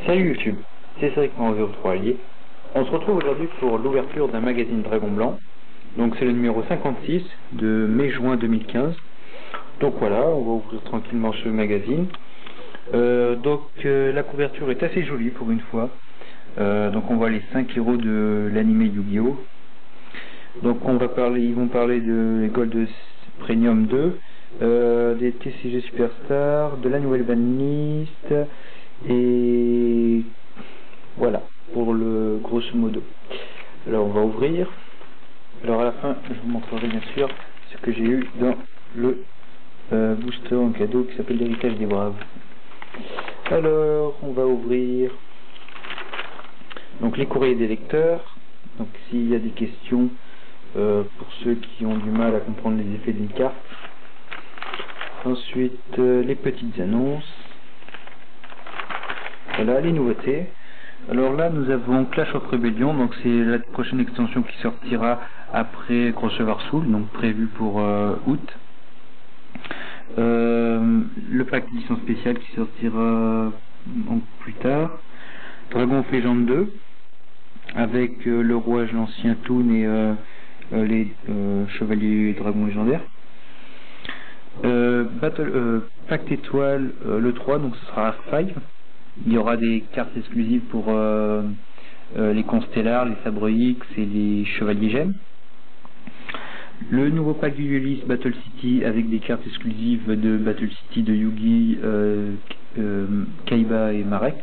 Salut YouTube, c'est Cédric 03 Allier. On se retrouve aujourd'hui pour l'ouverture d'un magazine Dragon Blanc. Donc c'est le numéro 56 de mai-juin 2015. Donc voilà, on va ouvrir tranquillement ce magazine. La couverture est assez jolie pour une fois. Donc on voit les 5 héros de l'anime Yu-Gi-Oh! Donc ils vont parler de Gold Premium 2, des TCG Superstar, de la nouvelle banlist, et voilà pour le grosso modo. Alors on va ouvrir. Alors à la fin je vous montrerai bien sûr ce que j'ai eu dans le booster en cadeau qui s'appelle l'héritage des braves. Alors on va ouvrir donc les courriers des lecteurs. Donc s'il y a des questions pour ceux qui ont du mal à comprendre les effets d'une carte. Ensuite les petites annonces. Voilà les nouveautés. Alors là nous avons Clash of Rebellion, donc c'est la prochaine extension qui sortira après Crossover Soul, donc prévu pour août. Le pack édition spéciale qui sortira donc plus tard. Dragon of Legend 2 avec le roi l'ancien Toon et les chevaliers dragons légendaires. Pacte étoile le 3, donc ce sera 5. Il y aura des cartes exclusives pour les constellars, les sabres X et les chevaliers gemmes. Le nouveau pack du Ulysse Battle City avec des cartes exclusives de Battle City de Yugi, Kaiba et Marek.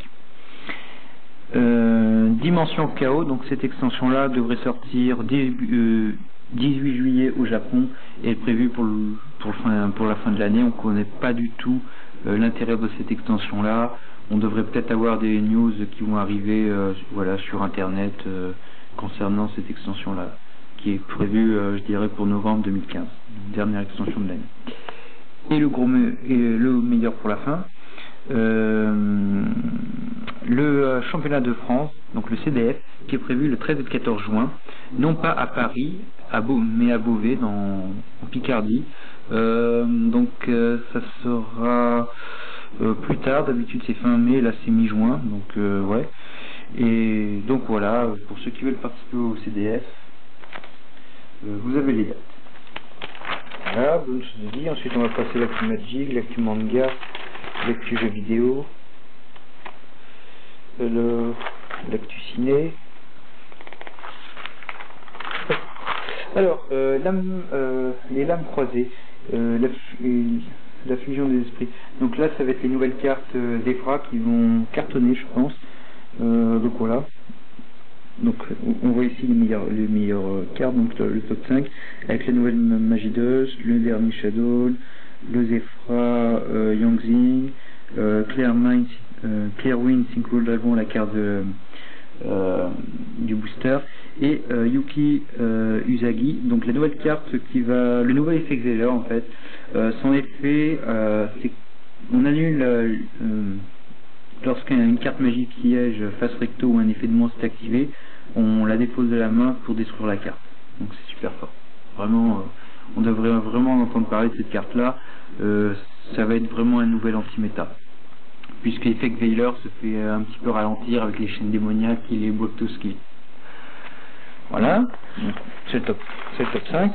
Dimension Chaos, donc cette extension là devrait sortir 18 juillet au Japon et est prévue pour la fin de l'année. On ne connaît pas du tout l'intérêt de cette extension là. On devrait peut-être avoir des news qui vont arriver voilà, sur internet concernant cette extension là qui est prévue je dirais pour novembre 2015, dernière extension de l'année. Et le meilleur pour la fin, le championnat de France, donc le CDF, qui est prévu le 13 et le 14 juin, non pas à Paris, mais à Beauvais, en Picardie. Ça sera plus tard, d'habitude c'est fin mai, là c'est mi-juin, donc ouais. Et donc voilà, pour ceux qui veulent participer au CDF, vous avez les dates. Voilà, bonne chose dit. Ensuite on va passer l'actu Magic, l'actu manga, l'actu jeux vidéo, l'actu ciné. Alors, les lames croisées, la fusion des esprits. Donc là, ça va être les nouvelles cartes Zefra qui vont cartonner, je pense. Donc voilà. Donc on voit ici les meilleures cartes, donc le top 5, avec la nouvelle Magidos, le dernier Shadow, le Zefra Yangzing, Clearwind Synchro Dragon, la carte du booster, et Yuki Usagi, donc la nouvelle carte le nouvel effet Xeler en fait. Son effet, c'est on annule lorsqu'une carte magique piège face recto ou un effet de monstre est activé, on la dépose de la main pour détruire la carte. Donc c'est super fort. Vraiment, on devrait vraiment entendre parler de cette carte là. Ça va être vraiment un nouvel anti-méta, puisque l'effet Veiler se fait un petit peu ralentir avec les chaînes démoniaques et les Boktoski. Voilà, c'est le top 5.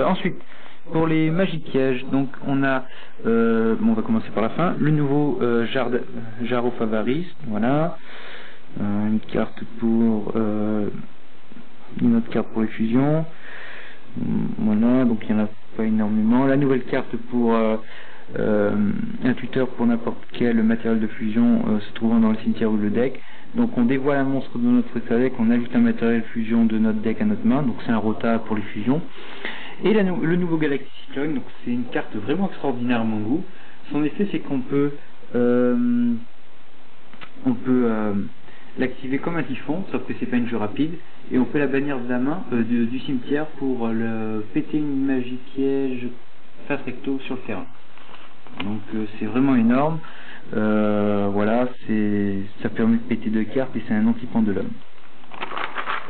Ensuite, pour les magiques pièges, donc on a, on va commencer par la fin, le nouveau Jaro Favaris, voilà, une carte pour, une autre carte pour les fusions, voilà, donc il n'y en a pas énormément. La nouvelle carte pour un tuteur pour n'importe quel matériel de fusion se trouvant dans le cimetière ou le deck. Donc on dévoile un monstre de notre deck, on ajoute un matériel fusion de notre deck à notre main, donc c'est un rota pour les fusions. Et le nouveau Galaxy Cyclone, donc c'est une carte vraiment extraordinaire à mon goût. Son effet c'est qu'on peut l'activer comme un typhon, sauf que c'est pas une jeu rapide, et on peut la bannir de la main du cimetière pour le péter une magie piège face recto sur le terrain. Donc c'est vraiment énorme. Voilà, ça permet de péter 2 cartes et c'est un anti-pendulum.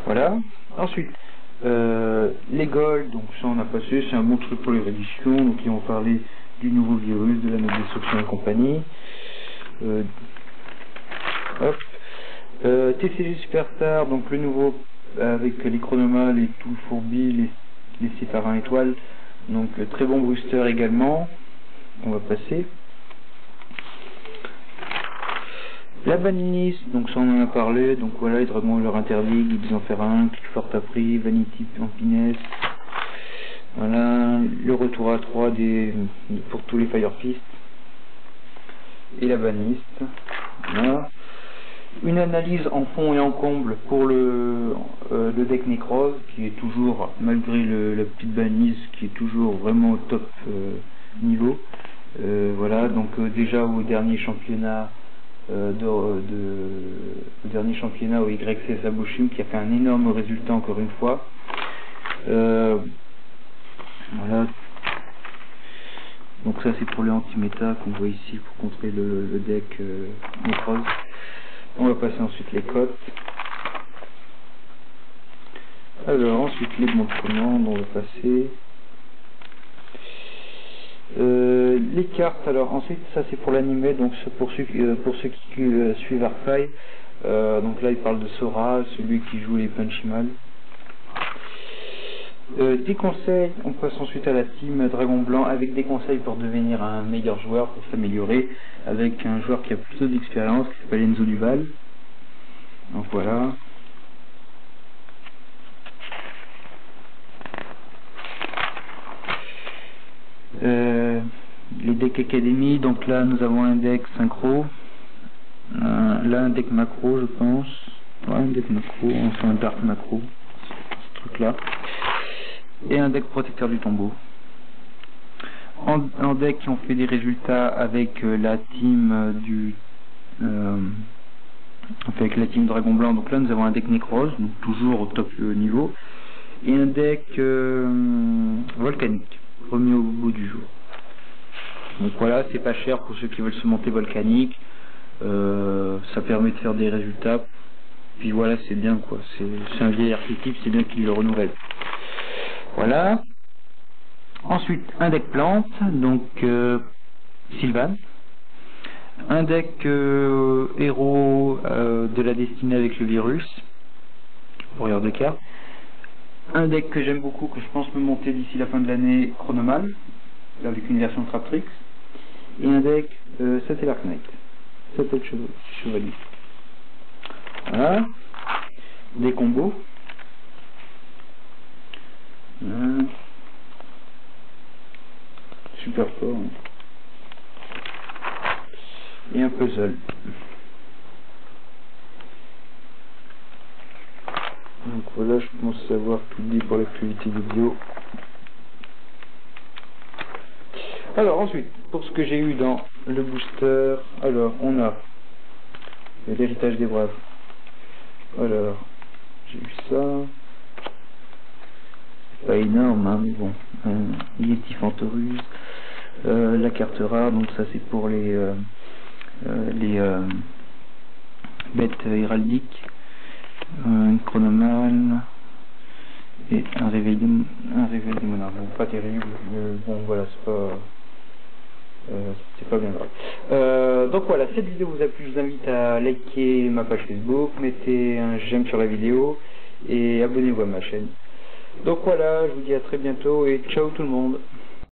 Voilà. Ensuite, les Gold, donc ça on a passé, c'est un bon truc pour les rééditions, donc ils vont parler du nouveau virus, de la destruction et compagnie. TCG Superstar, donc le nouveau avec les chronomales et tout le fourbi, les séparins étoiles. Donc très bon booster également. On va passer. La Vanilliste, donc ça on en a parlé, donc voilà les dragons leur interligue, ils en faire un, clic fort à prix, Vanity Pampiness. Voilà, le retour à 3 pour tous les Fire Fist. Et la Vanilliste. Voilà. Une analyse en fond et en comble pour le deck Necrose, qui est toujours, malgré la petite banise, qui est toujours vraiment au top niveau. Voilà, donc déjà au dernier championnat au dernier championnat au YCS à Bochum, qui a fait un énorme résultat encore une fois. Voilà. Donc ça c'est pour les anti-méta qu'on voit ici pour contrer le deck Necrose. On va passer ensuite les cotes. Alors ensuite les bons de commande, on va passer. Les cartes, alors ensuite ça c'est pour l'animé, donc pour ceux qui suivent Arcfly, donc là il parle de Sora, celui qui joue les Punchimal. Des conseils, on passe ensuite à la team Dragon Blanc avec des conseils pour devenir un meilleur joueur, pour s'améliorer, avec un joueur qui a plutôt d'expérience, qui s'appelle Enzo Duval. Donc voilà. Les decks Academy, donc là nous avons un deck synchro, là un deck macro je pense, ouais, un deck macro, enfin un dark macro, ce truc là, et un deck protecteur du tombeau. En deck qui ont fait des résultats avec la team avec la team Dragon Blanc, donc là nous avons un deck Necrose, donc toujours au top niveau, et un deck volcanique, remis au bout du jour. Donc voilà, c'est pas cher pour ceux qui veulent se monter volcanique, ça permet de faire des résultats, puis voilà, c'est bien quoi, c'est un vieil archétype, c'est bien qu'il le renouvelle. Voilà. Ensuite, un deck plante, donc Sylvan. Un deck héros de la destinée avec le virus, warrior de cartes. Un deck que j'aime beaucoup, que je pense me monter d'ici la fin de l'année, Chronomal, avec une version Traptrix. Et un deck Satellite Knight, Satellite Chevalier. Voilà. Des combos. Voilà. Super fort. Et un puzzle. Donc voilà, je pense avoir tout dit pour l'actualité vidéo. Alors ensuite, pour ce que j'ai eu dans le booster, alors on a l'héritage des braves. Alors, j'ai eu ça. C'est pas énorme, hein, mais bon. Yeti Fantorus. La carte rare, donc ça c'est pour les bêtes héraldiques. Une chronomale. Et un réveil des monarques. Bon, pas terrible, mais bon voilà, c'est pas bien grave. Donc voilà, cette vidéo vous a plu, je vous invite à liker ma page Facebook, mettez un j'aime sur la vidéo et abonnez-vous à ma chaîne. Donc voilà, je vous dis à très bientôt et ciao tout le monde.